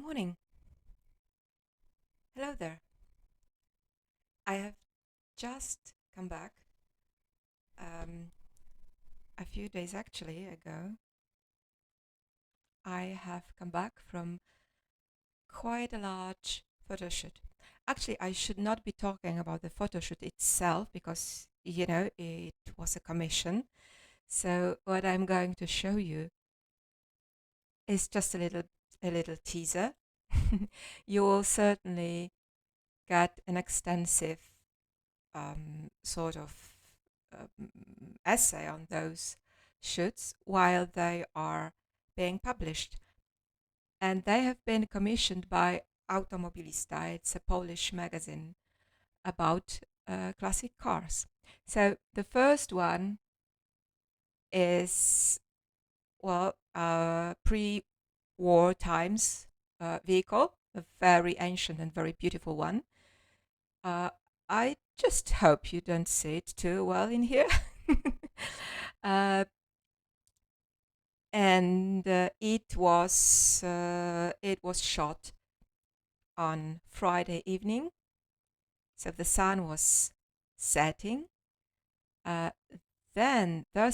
Morning. Hello there. I have just come back um, a few days actually ago. I have come back from quite a large photo shoot. Actually, I should not be talking about the photo shoot itself because, it was a commission. So what I'm going to show you is just a little teaser. You will certainly get an extensive sort of um, essay on those shoots while they are being published. And they have been commissioned by Automobilista. It's a Polish magazine about classic cars. So the first one is, well, pre-war times vehicle, a very ancient and very beautiful one. Uh, I just hope you don't see it too well in here. uh, and it was shot on Friday evening, so the sun was setting. Uh, then there are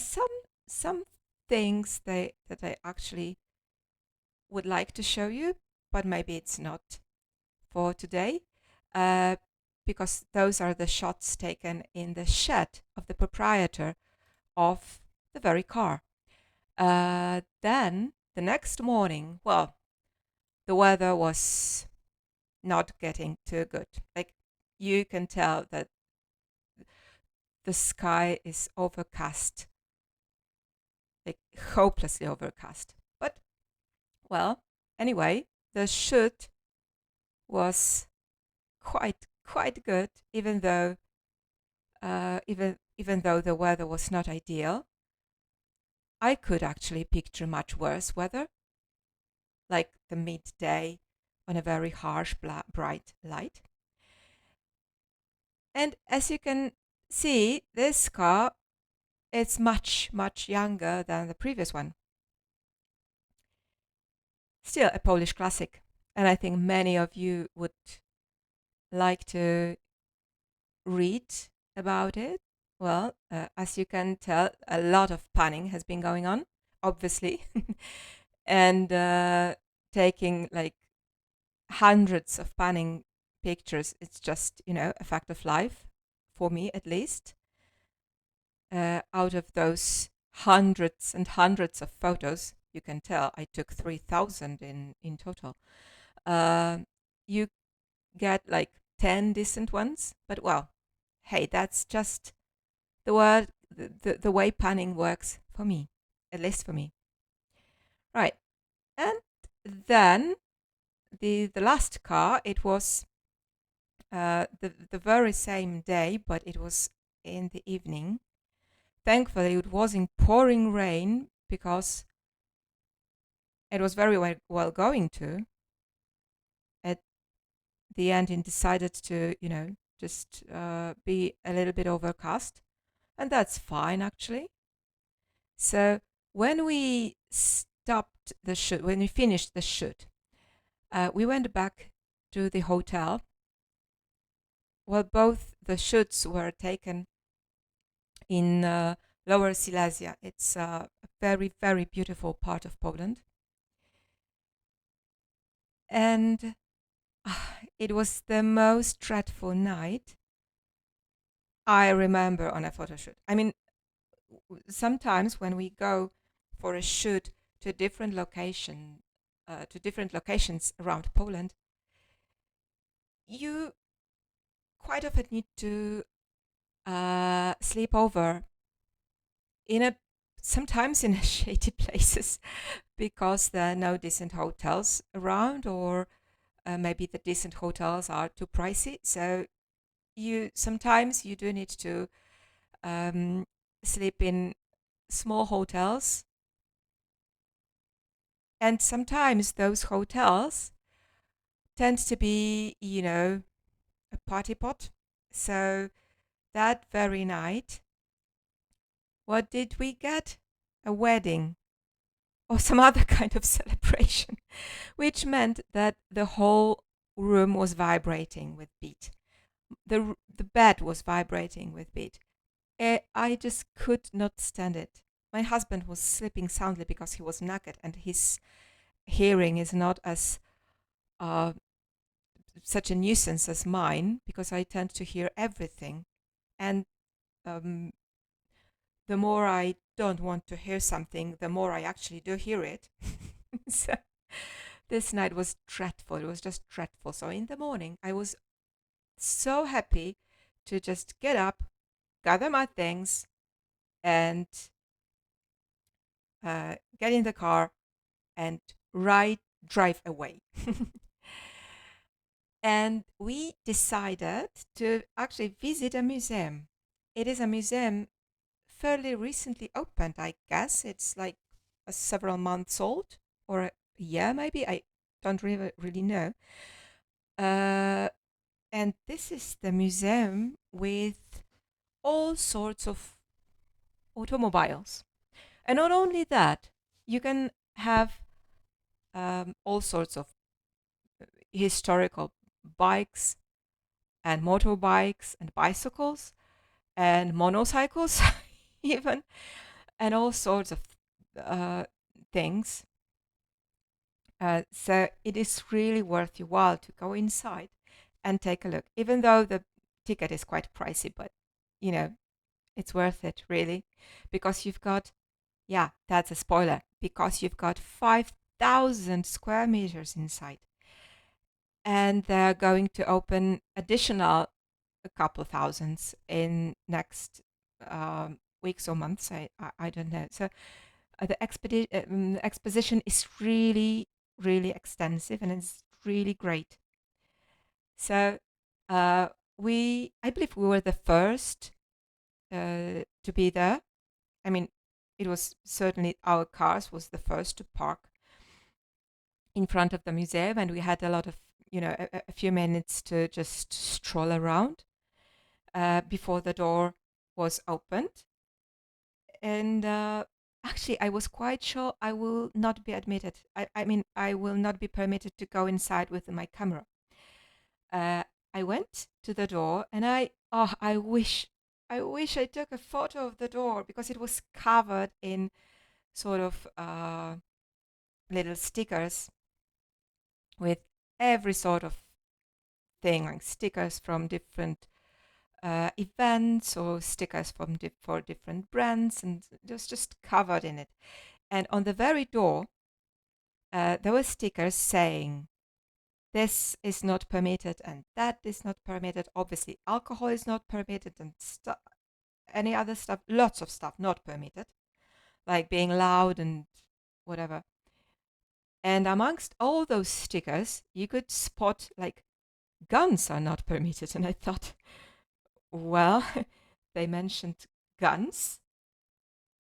some things that I actually would like to show you, but maybe it's not for today, uh, because those are the shots taken in the shed of the proprietor of the very car. Then the next morning, well, the weather was not getting too good. Like, you can tell that the sky is overcast, like hopelessly overcast. But, well, anyway, the shoot was quite good, even though the weather was not ideal. I could actually picture much worse weather, like the midday on a very harsh, bright light. And as you can see, this car is much younger than the previous one. Still a Polish classic, and I think many of you would like to read about it. Well, as you can tell, a lot of panning has been going on, obviously, and taking like hundreds of panning pictures. It's just, a fact of life, for me at least. Out of those hundreds and hundreds of photos, you can tell I took 3,000 in total. Uh, you get like 10 decent ones, but well, hey, that's just the way panning works for me, at least for me. Right. And then the last car, it was the very same day, but it was in the evening. Thankfully, it was in pouring rain because it was very well going to. At the end, it decided to, just be a little bit overcast, and that's fine actually. So when we stopped the shoot, when we finished the shoot, we went back to the hotel. Well, both the shoots were taken in Lower Silesia. It's a very beautiful part of Poland, and it was the most dreadful night I remember on a photo shoot. I mean, sometimes when we go for a shoot to a different location, to different locations around Poland, you quite often need to sleep over in a sometimes in a shady places because there are no decent hotels around, or maybe the decent hotels are too pricey. So you sometimes you do need to um, sleep in small hotels, and sometimes those hotels tend to be, a party pot. So that very night, what did we get? A wedding. or some other kind of celebration, which meant that the whole room was vibrating with beat. The bed was vibrating with beat. I just could not stand it. My husband was sleeping soundly because he was naked and his hearing is not as uh, such a nuisance as mine because I tend to hear everything. And um, the more I don't want to hear something, the more I actually do hear it. So this night was dreadful. It was just dreadful. So in the morning, I was so happy to just get up, gather my things, and get in the car and drive away. And we decided to actually visit a museum. It is a museum fairly recently opened, I guess. It's like several months old or a year, maybe. I don't really know. Uh, and this is the museum with all sorts of automobiles. And not only that, you can have all sorts of historical bikes and motorbikes and bicycles and motorcycles, even, and all sorts of uh, things. So it is really worth your while to go inside and take a look, even though the ticket is quite pricey, but you know, it's worth it really because you've got, yeah, that's a spoiler, because you've got 5,000 square meters inside. And they're going to open additional a couple thousands in next weeks or months. I don't know. So the exposition is really, really extensive and it's really great. So I believe we were the first to be there. I mean, it was certainly our cars was the first to park in front of the museum, and we had a lot of, a few minutes to just stroll around before the door was opened. And actually, I was quite sure I will not be admitted. I mean, I will not be permitted to go inside with my camera. Uh, I went to the door, and I wish I took a photo of the door because it was covered in sort of little stickers with every sort of thing, like stickers from different events or stickers from for different brands, and it was just covered in it. And on the very door, there were stickers saying, "This is not permitted, and that is not permitted." Obviously, alcohol is not permitted, and any other stuff, lots of stuff not permitted, like being loud and whatever. And amongst all those stickers, you could spot like guns are not permitted. And I thought, well, they mentioned guns.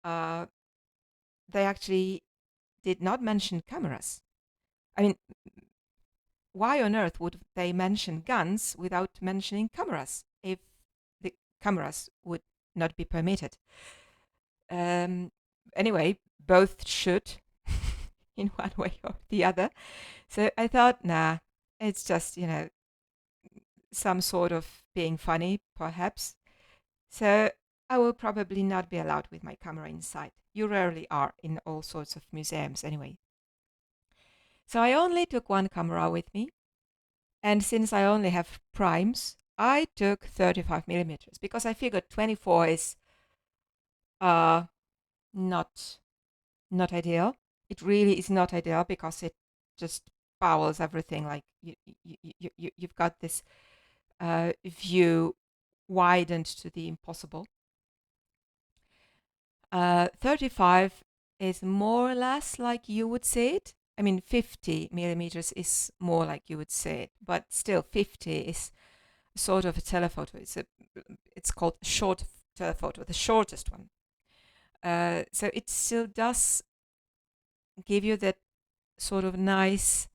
Uh, they actually did not mention cameras. I mean, why on earth would they mention guns without mentioning cameras if the cameras would not be permitted? Um, anyway, both should in one way or the other. So I thought, nah, it's just, some sort of being funny, perhaps. So I will probably not be allowed with my camera inside. You rarely are in all sorts of museums anyway. So I only took one camera with me. And since I only have primes, I took 35 millimeters because I figured 24 is uh, not not ideal. It really is not ideal because it just bowels everything. Like you've got this view widened to the impossible. 35 is more or less like you would say it. I mean, 50 millimeters is more like you would say it, but still 50 is sort of a telephoto. It's called short telephoto, the shortest one. So it still does give you that sort of nice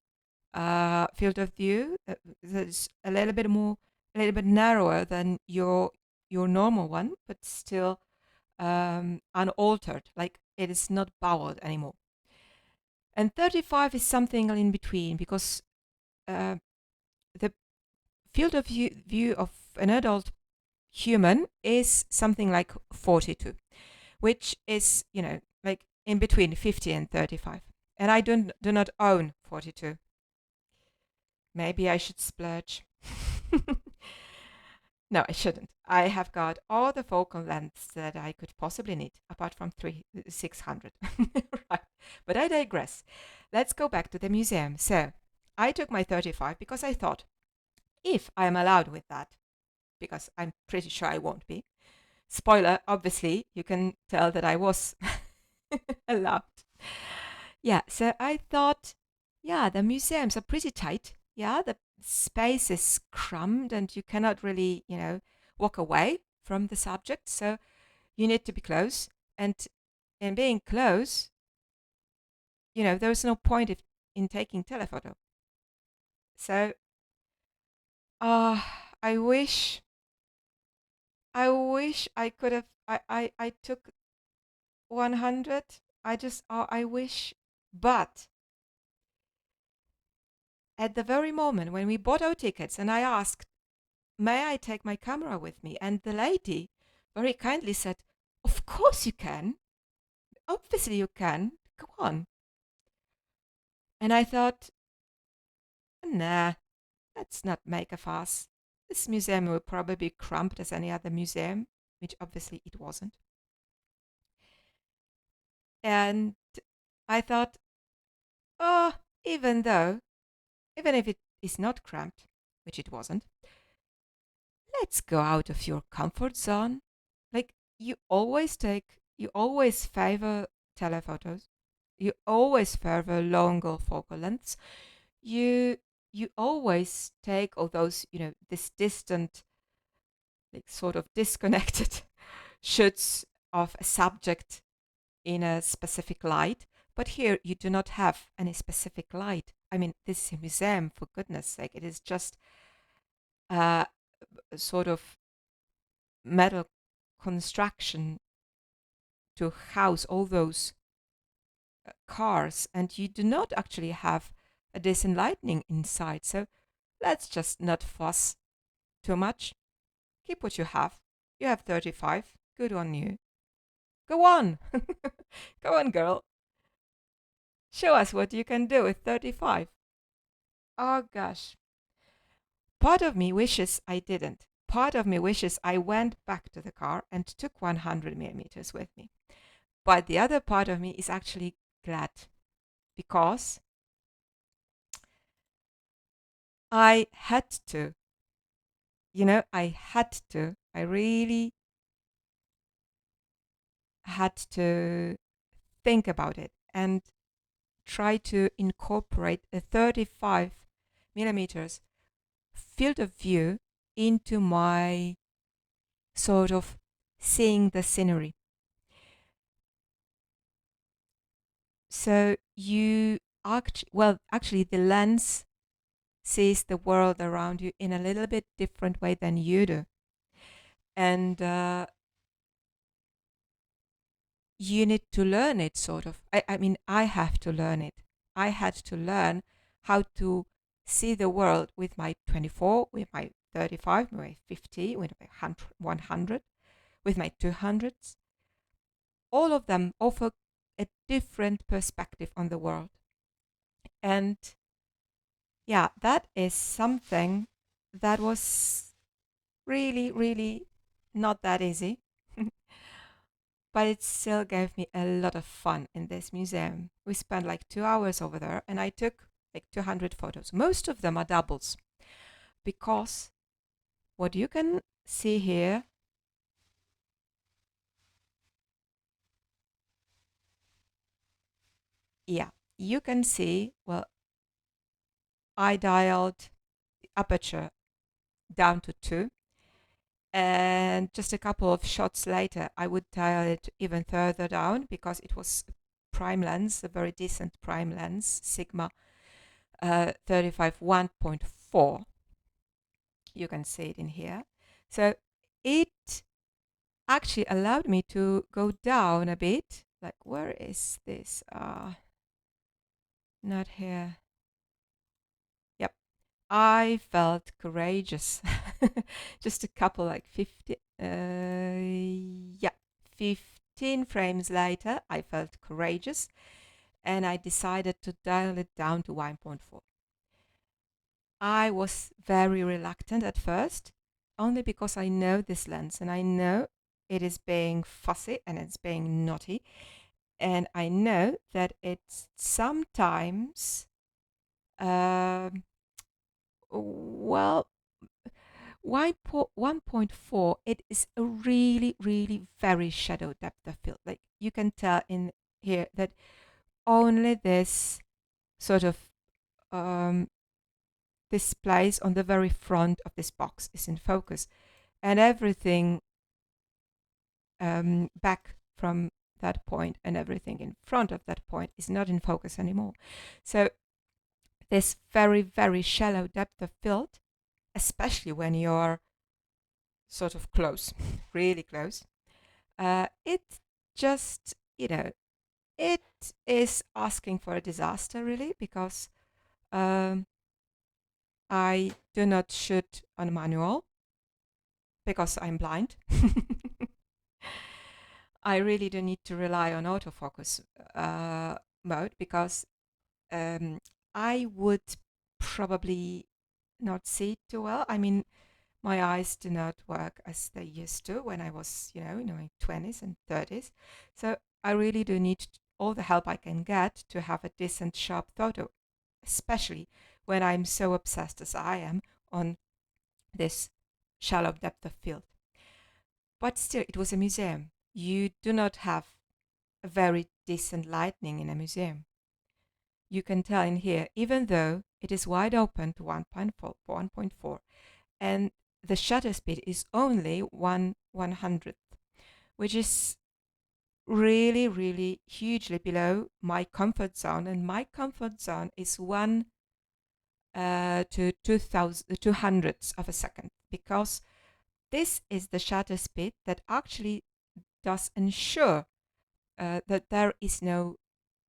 field of view that's a little bit more, a little bit narrower than your normal one, but still unaltered. Like it is not bowled anymore. And 35 is something in between because uh, the field of view of an adult human is something like 42, which is, like in between 50 and 35. And I do not own 42. Maybe I should splurge. No, I shouldn't. I have got all the focal lengths that I could possibly need, apart from 600. Right. But I digress. Let's go back to the museum. So I took my 35 because I thought, if I am allowed with that, because I'm pretty sure I won't be. Spoiler, obviously, you can tell that I was allowed. Yeah, so I thought, yeah, the museums are pretty tight. Yeah, the space is crammed and you cannot really, walk away from the subject. So you need to be close. And in being close, there's no point in taking telephoto. So uh, I wish I could have I took 100. I wish, but at the very moment when we bought our tickets and I asked, may I take my camera with me? And the lady very kindly said, of course you can. Obviously you can. Go on. And I thought, nah, let's not make a fuss. This museum will probably be cramped as any other museum, which obviously it wasn't. And I thought, oh, even if it is not cramped, which it wasn't, let's go out of your comfort zone. Like you always favor telephotos. You always favor longer focal lengths. You you always take all those, this distant, like sort of disconnected shoots of a subject in a specific light. But here you do not have any specific light. I mean, this is a museum, for goodness sake. It is just a sort of metal construction to house all those cars, and you do not actually have a decent lighting inside. So let's just not fuss too much. Keep what you have. You have 35. Good on you. Go on. Go on, girl. Show us what you can do with 35. Oh gosh. Part of me wishes I didn't. Part of me wishes I went back to the car and took 100 millimeters with me. But the other part of me is actually glad because I had to. I had to. I really had to think about it and try to incorporate a 35 millimeters field of view into my sort of seeing the scenery. So actually the lens sees the world around you in a little bit different way than you do. And you need to learn it, sort of. I mean, I have to learn it. I had to learn how to see the world with my 24, with my 35, with my 50, with my 100, with my 200s. All of them offer a different perspective on the world. And yeah, that is something that was really, really not that easy. But it still gave me a lot of fun in this museum. We spent like 2 hours over there and I took like 200 photos. Most of them are doubles because what you can see here, yeah, you can see, well, I dialed the aperture down to 2. And just a couple of shots later, I would dial it even further down because it was prime lens, a very decent prime lens, Sigma 35 1.4. You can see it in here. So it actually allowed me to go down a bit. Like, where is this? not here. Yep. I felt courageous. Just a couple, like 50, yeah, 15 frames later, I felt courageous and I decided to dial it down to 1.4. I was very reluctant at first, only because I know this lens and I know it is being fussy and it's being naughty. And I know that it's sometimes, um, well, 1.4, it is a really, really very shadow depth of field. Like you can tell in here that only this sort of um, displays on the very front of this box is in focus, and everything back from that point and everything in front of that point is not in focus anymore. So this very, very shallow depth of field, especially when you're sort of close, really close, it just, it is asking for a disaster, really, because I do not shoot on manual because I'm blind. I really do need to rely on autofocus mode because I would probably not see it too well. I mean, my eyes do not work as they used to when I was, in my 20s and 30s. So I really do need all the help I can get to have a decent, sharp photo, especially when I'm so obsessed as I am on this shallow depth of field. But still, it was a museum. You do not have a very decent lighting in a museum. You can tell in here, even though it is wide open to 1.4, and the shutter speed is only 1/100th, which is really, really hugely below my comfort zone. And my comfort zone is 1 to 200ths of a second, because this is the shutter speed that actually does ensure that there is no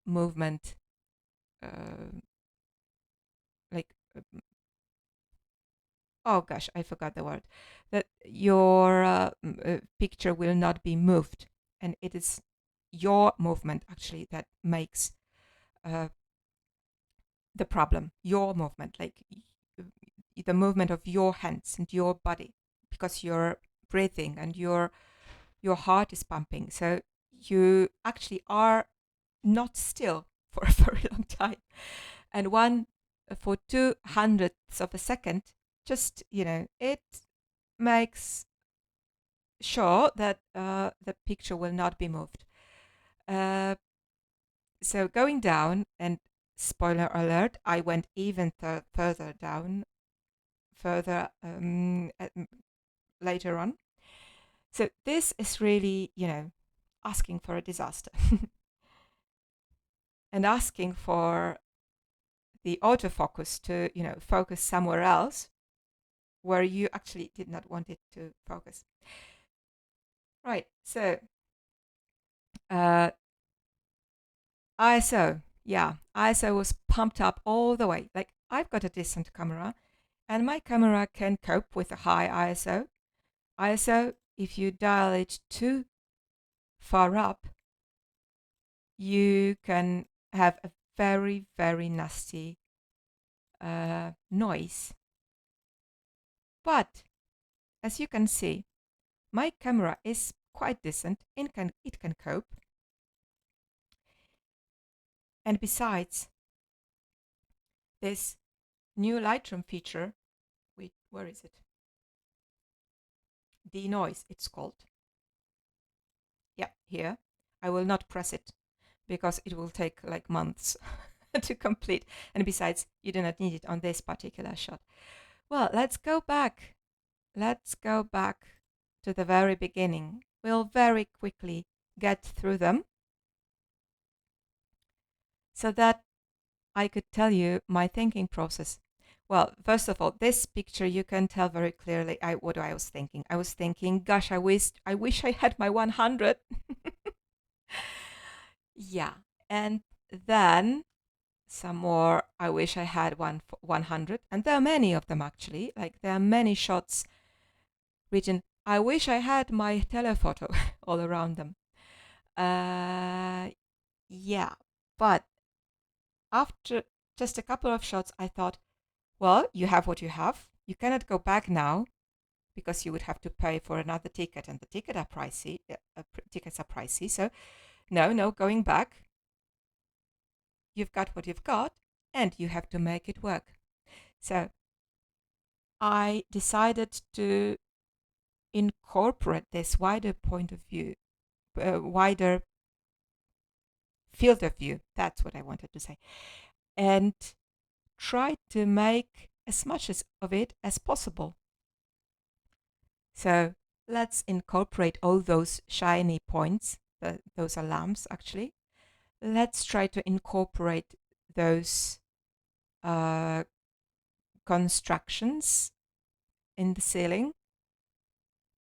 movement, uh, like oh gosh, I forgot the word, that your picture will not be moved. And it is your movement actually that makes uh, the problem, your movement, like the movement of your hands and your body, because you're breathing and your heart is pumping. So you actually are not still for a very long time. And one for 200ths of a second, just, it makes sure that the picture will not be moved. So going down, and spoiler alert, I went even further down, further later on. So this is really, asking for a disaster and asking for the autofocus to, focus somewhere else where you actually did not want it to focus. Right, so ISO, yeah, ISO was pumped up all the way. Like, I've got a decent camera, and my camera can cope with a high ISO. ISO, if you dial it too far up, you can have a very, very nasty noise. But as you can see, my camera is quite decent. It can cope. And besides, this new Lightroom feature, wait, where is it? Denoise, it's called. Yeah, here. I will not press it because it will take like months to complete. And besides, you do not need it on this particular shot. Well, let's go back. Let's go back to the very beginning. We'll very quickly get through them so that I could tell you my thinking process. Well, first of all, this picture, you can tell very clearly what I was thinking. I was thinking, gosh, I wish I had my 100. Yeah. And then, some more. I wish I had 100, and there are many of them actually. Like there are many shots written. I wish I had my telephoto all around them. Yeah, but after just a couple of shots, I thought, well, you have what you have. You cannot go back now because you would have to pay for another ticket, and the tickets are pricey. Tickets are pricey, so no going back. You've got what you've got, and you have to make it work. So I decided to incorporate this wider point of view, wider field of view. That's what I wanted to say, and try to make as much of it as possible. So let's incorporate all those shiny points. Those are lamps, actually. Let's try to incorporate those constructions in the ceiling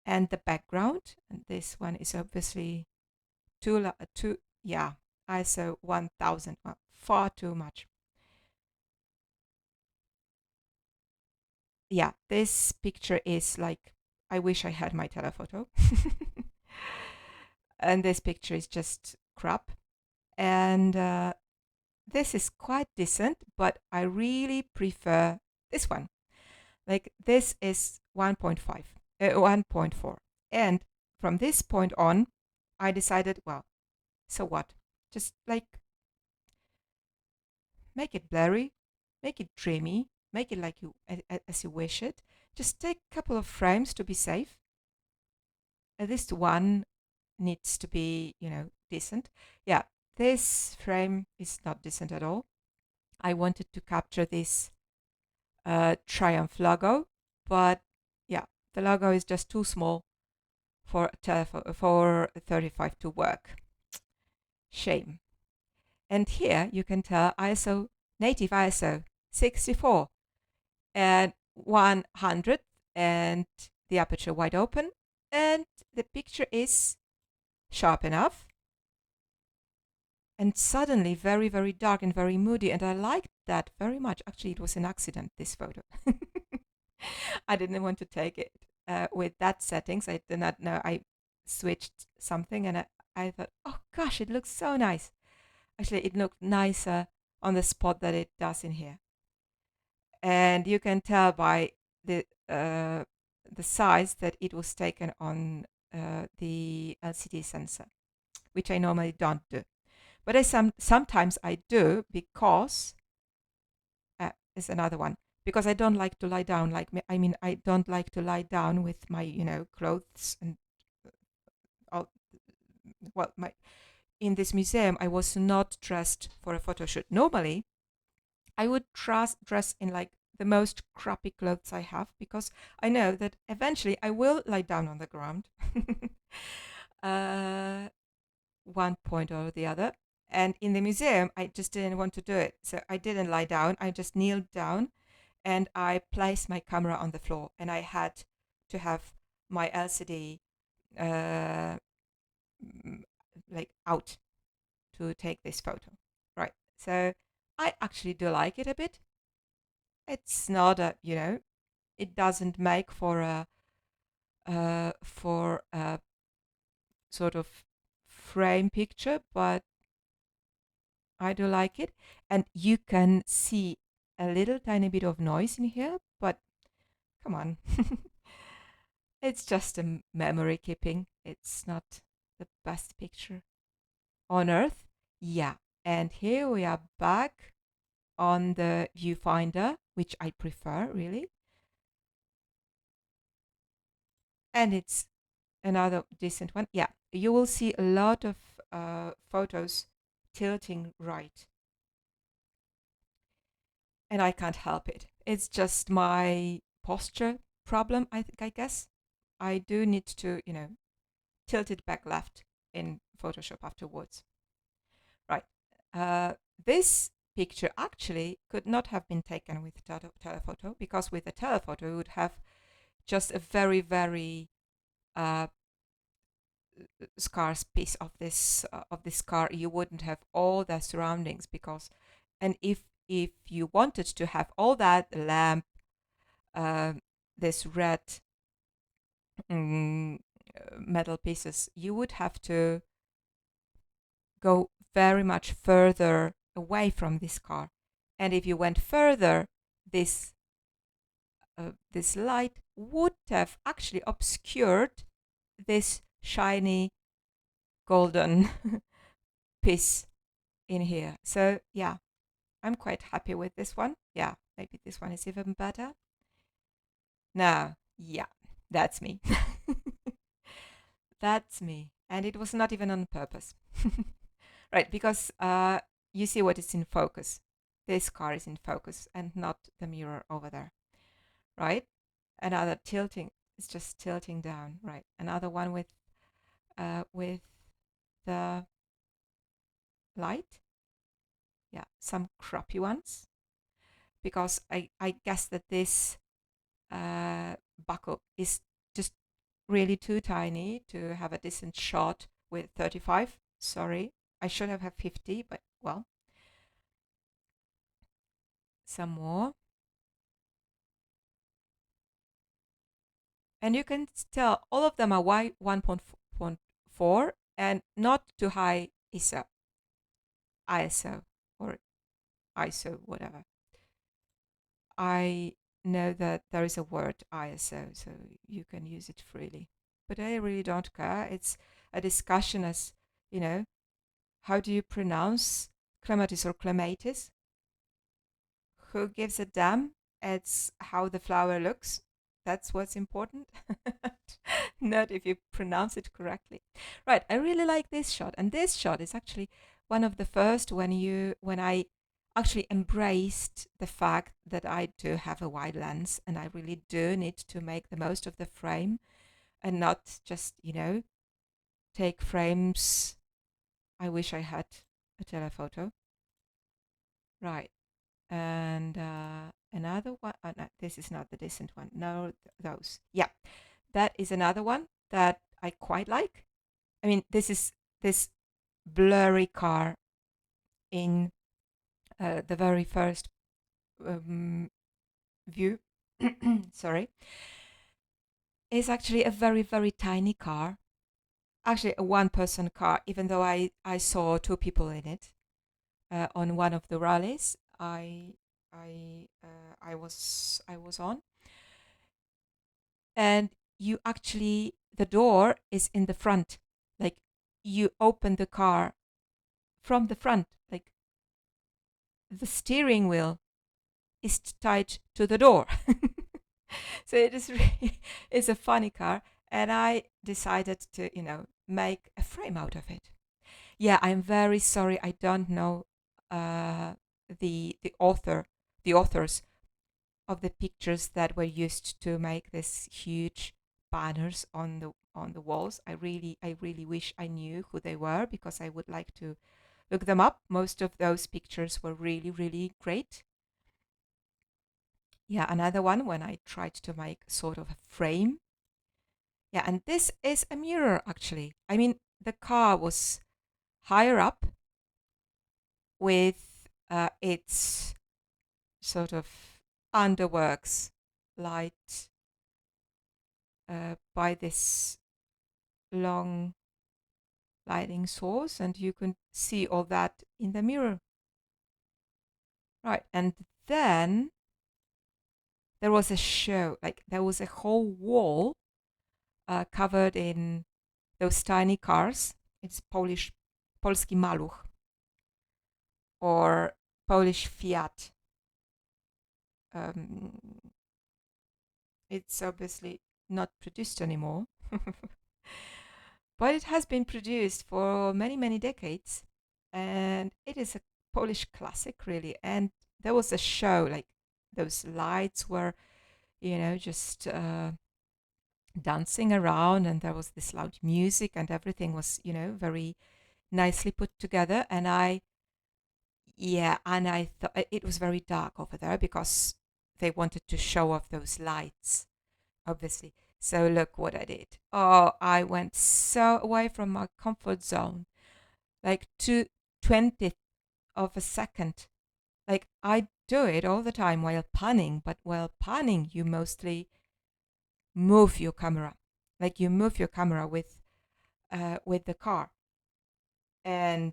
and the background. And this one is obviously ISO 1000, far too much. Yeah, this picture is like, I wish I had my telephoto. And this picture is just crap. And this is quite decent, but I really prefer this one. Like this is 1.5, 1.4. And from this point on, I decided, well, so what? Just like make it blurry, make it dreamy, make it like you as you wish it. Just take a couple of frames to be safe. At least one needs to be, decent. Yeah, this frame is not decent at all. I wanted to capture this Triumph logo, but yeah, the logo is just too small for for 35 to work. Shame. And here you can tell ISO, native ISO 64 and 100, and the aperture wide open, and the picture is sharp enough and suddenly very, very dark and very moody, and I liked that very much. Actually, it was an accident, this photo. I didn't want to take it with that settings. I did not know. I switched something, and I thought, oh gosh, it looks so nice. Actually, it looked nicer on the spot that it does in here. And you can tell by the size that it was taken on the LCD sensor, which I normally don't do. But sometimes I do because is another one, because I don't like to lie down. I don't like to lie down with my clothes and all. Well, my in this museum I was not dressed for a photo shoot. Normally, I would dress in like the most crappy clothes I have, because I know that eventually I will lie down on the ground, one point or the other. And in the museum, I just didn't want to do it. So I didn't lie down. I just kneeled down and I placed my camera on the floor. And I had to have my LCD like out to take this photo. Right. So I actually do like it a bit. It's not it doesn't make for a sort of frame picture, but I do like it. And you can see a little tiny bit of noise in here, but come on. It's just a memory keeping. It's not the best picture on earth. Yeah. And here we are back on the viewfinder, which I prefer really. And it's another decent one. Yeah. You will see a lot of photos tilting right. And I can't help it. It's just my posture problem, I guess. I do need to, tilt it back left in Photoshop afterwards. Right. This picture actually could not have been taken with telephoto, because with a telephoto you would have just a very, very scarce piece of this car. You wouldn't have all the surroundings, because And if you wanted to have all that lamp, uh, this red mm, metal pieces, you would have to go very much further away from this car. And if you went further, this light would have actually obscured this shiny golden piece in here. So yeah, I'm quite happy with this one. Yeah, maybe this one is even better. Now, yeah, that's me. That's me. And it was not even on purpose. Right, because you see what is in focus. This car is in focus and not the mirror over there. Right? Another tilting, it's just tilting down. Right. Another one with the light. Yeah, some crappy ones. Because I guess that this buckle is just really too tiny to have a decent shot with 35. Sorry, I should have had 50, but well, some more. And you can tell all of them are Y1.4 and not too high ISO or ISO, whatever. I know that there is a word ISO, so you can use it freely. But I really don't care. It's a discussion as, you know, how do you pronounce clematis or clematis? Who gives a damn? It's how the flower looks. That's what's important. Not if you pronounce it correctly. Right, I really like this shot. And this shot is actually one of the first when I actually embraced the fact that I do have a wide lens and I really do need to make the most of the frame and not just, take frames. I wish I had a telephoto. Right. And another one. No, this is not the decent one. No, those. Yeah, that is another one that I quite like. I mean, this is this blurry car in the very first view. Sorry, is actually a very very tiny car. Actually, a one-person car. Even though I saw two people in it on one of the rallies I was on. And you actually, the door is in the front, like you open the car from the front, like the steering wheel is tied to the door. So it is really, it's a funny car, and I decided to make a frame out of it. Yeah, I'm very sorry, I don't know the authors of the pictures that were used to make this huge banners on the walls. I really wish I knew who they were, because I would like to look them up. Most of those pictures were really really great. Yeah, another one when I tried to make sort of a frame. Yeah, and this is a mirror actually. I mean, the car was higher up with its sort of underworks light by this long lighting source, and you can see all that in the mirror. Right, and then there was a show, like there was a whole wall covered in those tiny cars. It's polski maluch, or Polish Fiat. Um, it's obviously not produced anymore, but it has been produced for many, many decades, and it is a Polish classic, really. And there was a show, like those lights were, just dancing around, and there was this loud music, and everything was, very nicely put together. And I thought it was very dark over there because they wanted to show off those lights, obviously. So look what I did. Oh, I went so away from my comfort zone, like 2/20th of a second. Like I do it all the time while panning, but while panning, you mostly move your camera. Like you move your camera with the car. And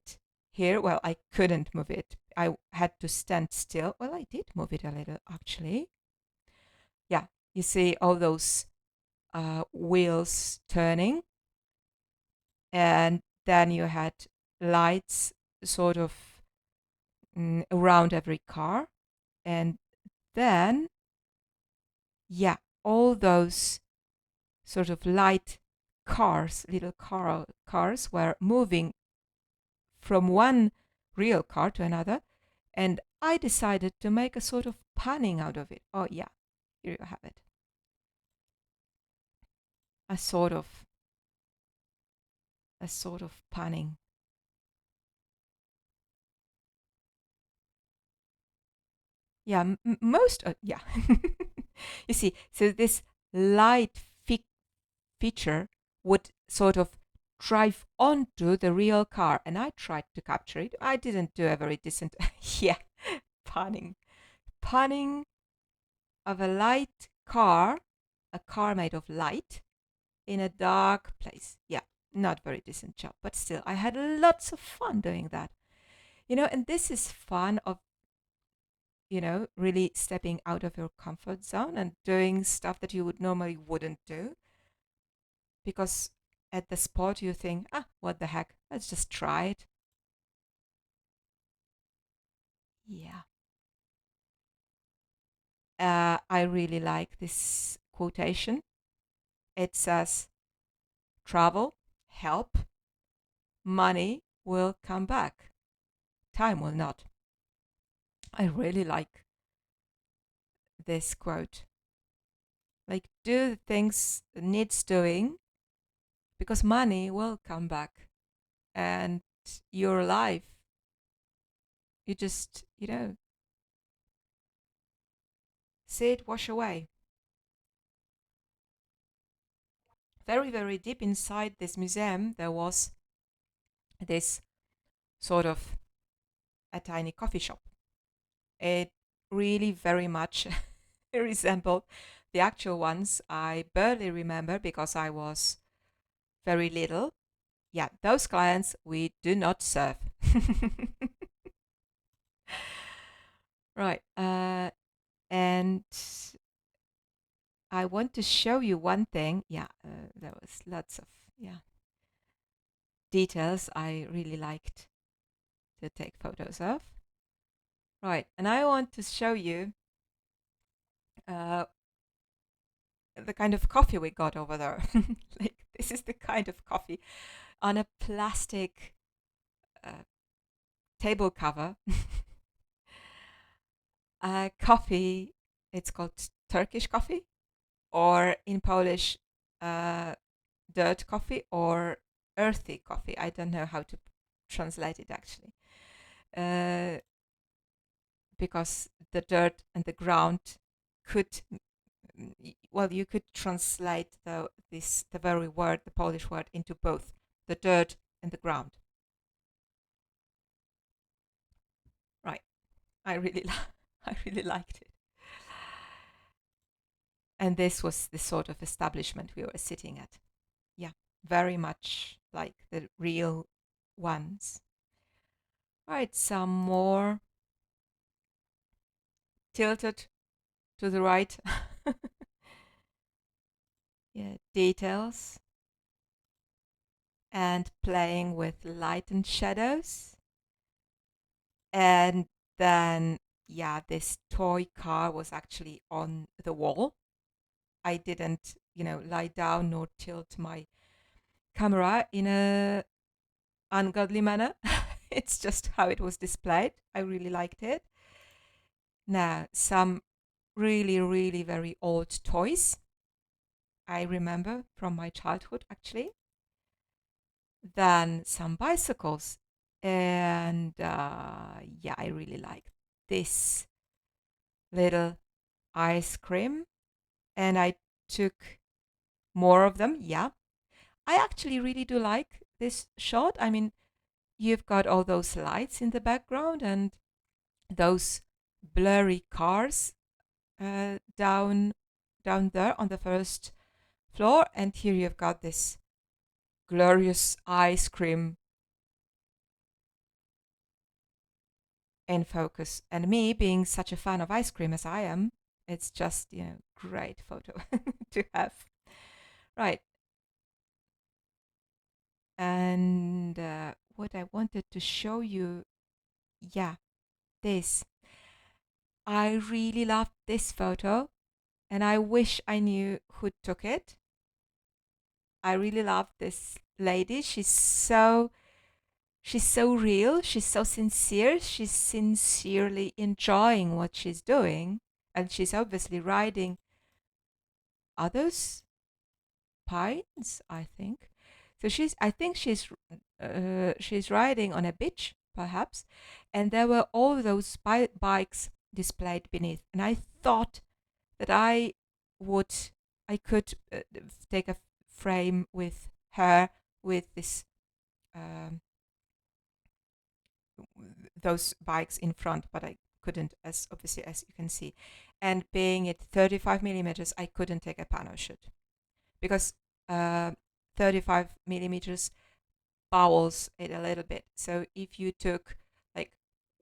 here, well, I couldn't move it. I had to stand still. Well, I did move it a little, actually. Yeah, you see all those wheels turning, and then you had lights sort of around every car, and then yeah, all those sort of light cars, little cars were moving from one real car to another, and I decided to make a sort of panning out of it. Oh yeah, here you have it. A sort of panning. Yeah, most yeah. You see, so this light feature would sort of drive onto the real car, and I tried to capture it. I didn't do a very decent, yeah, panning, panning of a light car, a car made of light in a dark place. Yeah, not very decent job, but still, I had lots of fun doing that. And this is fun of really stepping out of your comfort zone and doing stuff that you would normally wouldn't do, because at the spot you think, what the heck, let's just try it. Yeah. I really like this quotation. It says, travel, help, money will come back, time will not. I really like this quote. Like, do the things that needs doing, because money will come back, and your life, you just, see it wash away. Very, very deep inside this museum, there was this sort of a tiny coffee shop. It really very much resembled the actual ones. I barely remember because I was very little. Yeah, those clients we do not serve. Right. And I want to show you one thing. Yeah, there was lots of details I really liked to take photos of. Right, and I want to show you uh, the kind of coffee we got over there. Like, this is the kind of coffee on a plastic table cover. Coffee, it's called Turkish coffee, or in Polish, uh, dirt coffee or earthy coffee. I don't know how to translate it actually. Uh, because the dirt and the ground could, well, you could translate the very word, the Polish word, into both the dirt and the ground. Right. I really I really liked it. And this was the sort of establishment we were sitting at. Yeah, very much like the real ones. Right, some more tilted to the right. Yeah, details and playing with light and shadows. And then, yeah, this toy car was actually on the wall. I didn't, lie down nor tilt my camera in a ungodly manner. It's just how it was displayed. I really liked it. Now, some really, really very old toys I remember from my childhood, actually. Then some bicycles. And yeah, I really like this little ice cream. And I took more of them. Yeah. I actually really do like this shot. I mean, you've got all those lights in the background, and those blurry cars down there on the first floor, and here you've got this glorious ice cream in focus. And me being such a fan of ice cream as I am, it's just, great photo to have. Right. And what I wanted to show you, yeah, this. I really loved this photo, and I wish I knew who took it. I really love this lady. She's so real. She's so sincere. She's sincerely enjoying what she's doing, and she's obviously riding others' pines, I think. So I think she's riding on a beach, perhaps, and there were all those bikes displayed beneath, and I thought that would, I could take a frame with her with this um, those bikes in front, but I couldn't, as obviously as you can see. And being at 35 millimeters, I couldn't take a pano shoot because uh, 35 millimeters bowels it a little bit. So if you took like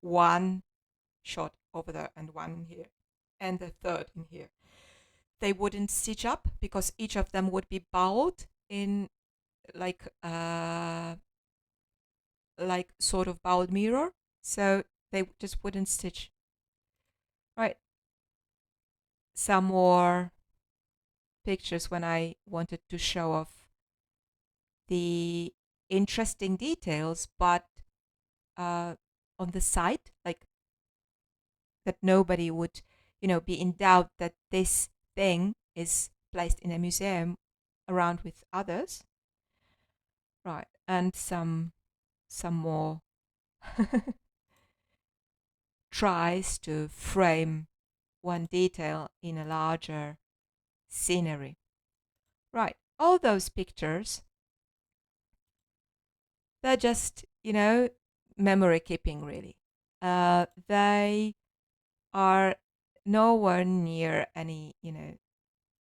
one shot over there and one here and the third in here, they wouldn't stitch up because each of them would be bowled in like sort of bowled mirror, so they just wouldn't stitch. Right. Some more pictures when I wanted to show off the interesting details, but on the side, like that nobody would, be in doubt that this thing is placed in a museum around with others. Right. And some more tries to frame one detail in a larger scenery. Right. All those pictures, they're just, memory keeping, really. They are nowhere near any,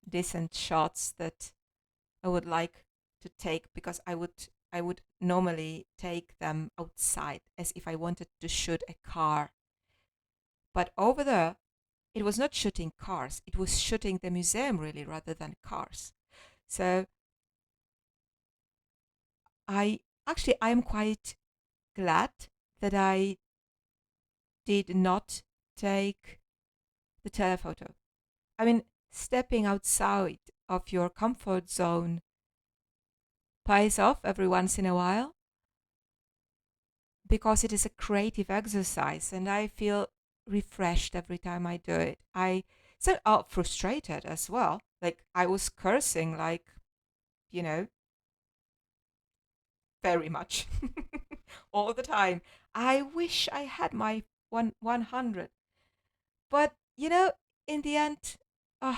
decent shots that I would like to take, because I would normally take them outside as if I wanted to shoot a car. But over there, it was not shooting cars, it was shooting the museum really rather than cars. So I am quite glad that I did not take the telephoto. I mean, stepping outside of your comfort zone pays off every once in a while because it is a creative exercise, and I feel refreshed every time I do it. I so frustrated as well. Like I was cursing, like, you know, very much all the time. I wish I had my 100. But, in the end, uh,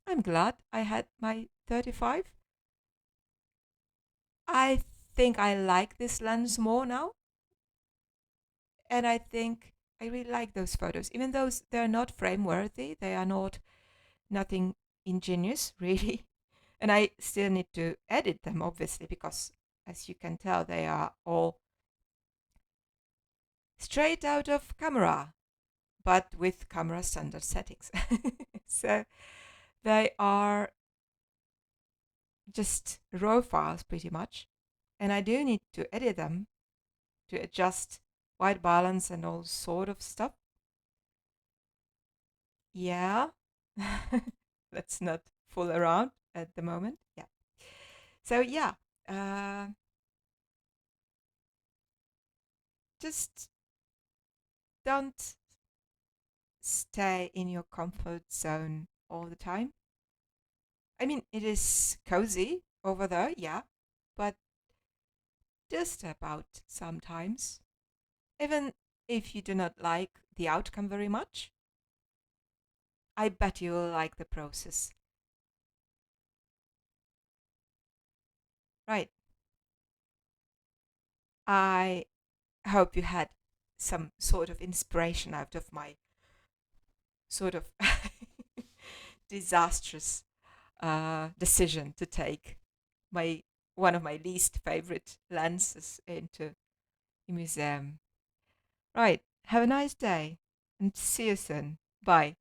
I'm glad I had my 35. I think I like this lens more now. And I think I really like those photos. Even though they're not frame worthy, they are nothing ingenious, really. And I still need to edit them, obviously, because as you can tell, they are all straight out of camera, but with camera standard settings. So they are just raw files pretty much. And I do need to edit them to adjust white balance and all sort of stuff. Yeah. Let's not fool around at the moment. Yeah. So yeah, uh, just don't stay in your comfort zone all the time. I mean, it is cozy over there, yeah, but just step out sometimes. Even if you do not like the outcome very much, I bet you will like the process. Right. I hope you had some sort of inspiration out of my sort of disastrous decision to take my one of my least favorite lenses into a museum. Right. Have a nice day and see you soon. Bye.